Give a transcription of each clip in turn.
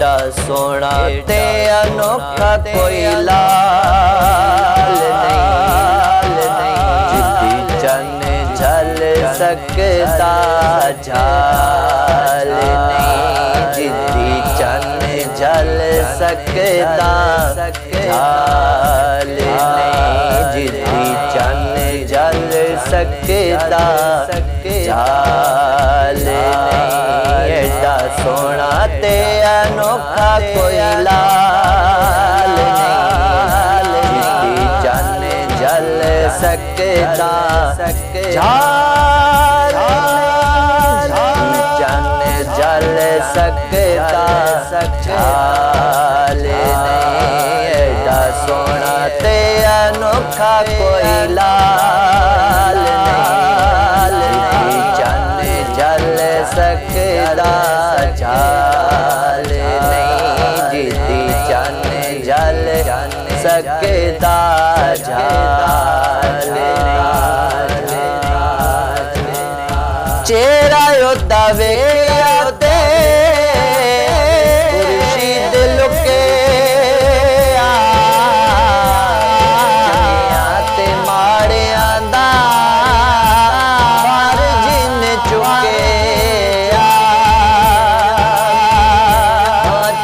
एडा सोना ते अनोखा कोई लाल नहीं, जिदी चन झल सकता झाल नहीं, जिदी चन झल सकता झाल नहीं, जिदी चन झल सकता झाल नहीं। एडा सोना ते अनोखा कोई लाल नहीं, जिदी चन झल सकता झाल नहीं, चन झल सकता झाल नहीं। एडा सोना ते अनोखा कोई लाल नहीं, चन झल सकता झाल नहीं, जिदी चन झल सकता झाल नहीं। चेहरा योद्धा वेखिया ते खुर्शीद लुके चंगियां ते माड़ियां दा हर जिन चुके।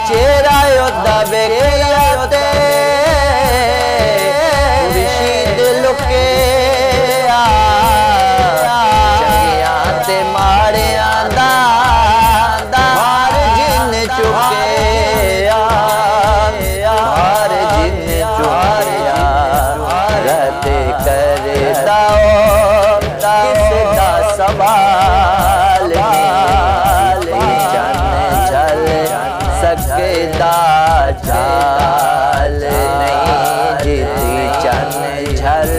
चेहरा योद्धा वेखिया ते खुर्शीद लुके चंगियां ते माड़ियां दा हर जिन चुके, हर जिन चुके। रद करदा किसदा सवाल नहीं, चन झल सकदा झाल नहीं, जिदी चन झल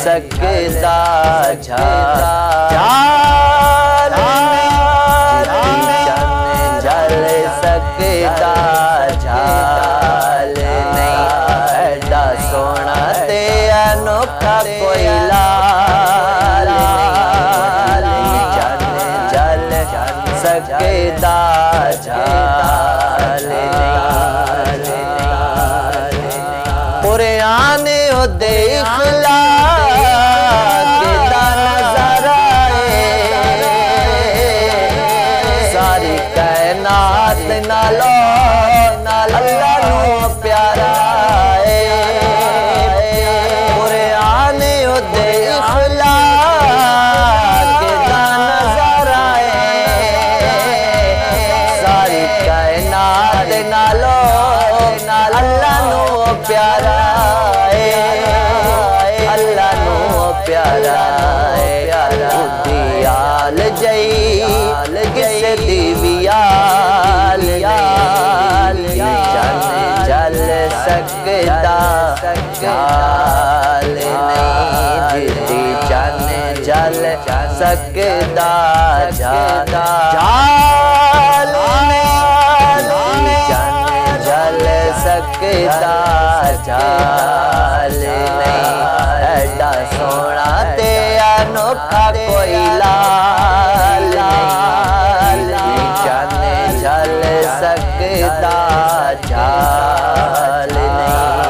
सकदा झाल नहीं, जिदी चन झल सकदा झाल नहीं। एडा सोना ते अनोखा कोई लाल नहीं, चन झल सकदा झाल नहीं। कुरान उदे इखलाक दा नज़ारा सारी कायनात नालो अल्लाह नू प्यारा है। कुरान उदे इखलाक दा नज़ारा सारी कायनात नालो अल्लाह नू प्यारा है, अल्लाह नू प्यारा है। उदियाल जई किस दिवियाल नहीं, चन झल सकता झाल नहीं, जिदी चन झल सकता झाल नहीं, चन झल सकता झाल नहीं। एडा सोना ते अनोखा कोई लाल नहीं, चन झल सकता झाल नहीं।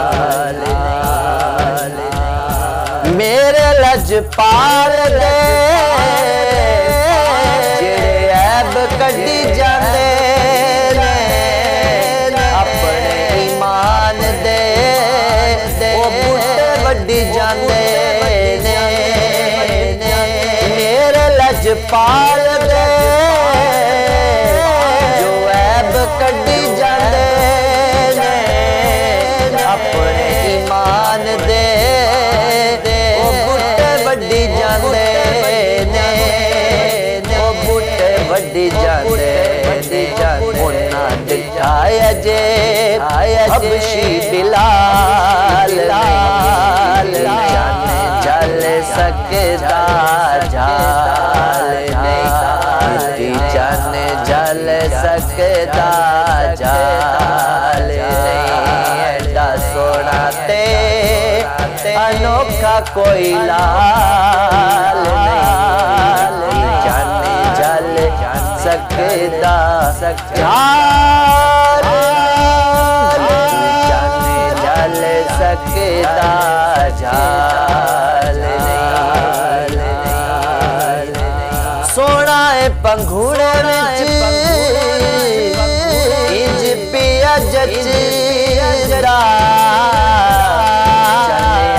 मेरे लजपाल दे जेड़े ऐब कड्डी जांदे अपने ईमान दे ओ बूटे वड्डी जांदे ने। मेरे लजपाल दे जो ऐब कड्डी जांदे ने अपने ईमान दे ओ बूटे वड्डी जांदे ने, ओ बूटे वड्डी जांदे। उन्ना दिखाया जे हबशी बिलाल नहीं, चन झल सकदा झाल नहीं, जिदी चन झल सकदा झाल नहीं। एडा सोना ते अनोखा कोई लाल नहीं, चन झल सकदा झाल सकदा झाल नहीं। सोना है पंघूड़े विच इंज पिया जचदा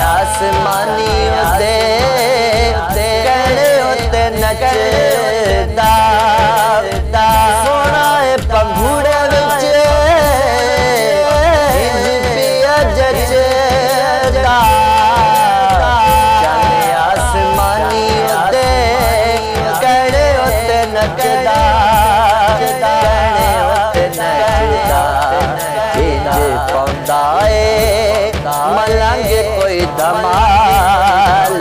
आसमानी उते कहड़े उते नचदा। सोना है पंघूड़े विच इंज पिया जचदा आसमानी उते कहड़े उते नचदा कहड़े उते नचदा। इंज पौंदा है मलंग कोई धमाल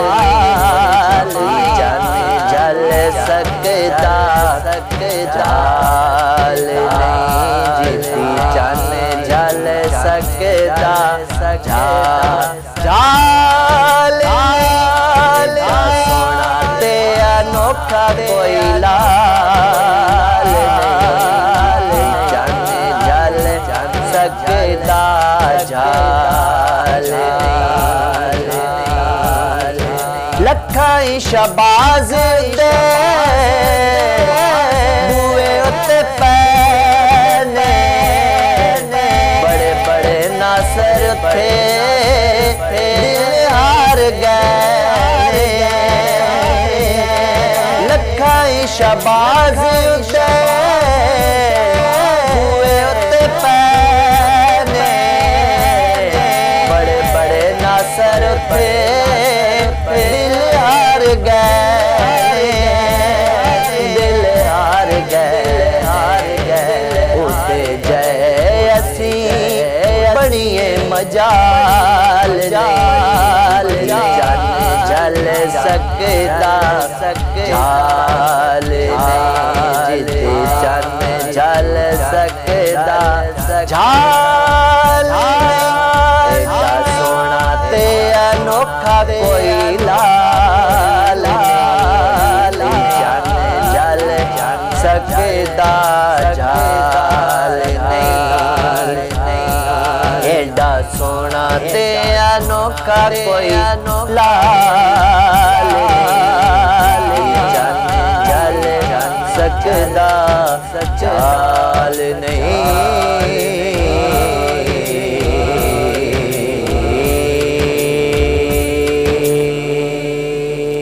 जन जल सकदा झाल नहीं। जिती जन जल सकदा झाल सोना ते अनोखा कोई लाल नहीं। जन जल सकदा झाल नहीं। लखाई शबाज दे बुए उत्ते पैने बड़े बड़े नासर थे दिल हार गए। लखाई शबाज दे बुए उत्ते पैने बड़े बड़े नासर थे दिल हार गए। दिल हार गए उते जय असी बड़िए मजाल जाल जन जल सकदा झाल नहीं। जिते जन जल सकदा झाल नहीं। सोना ते अनोखा कोई लाल जन जल सकदा झाल नहीं। एडा सोना ते अनोखा कोई लाल जन जल सकदा झाल नहीं।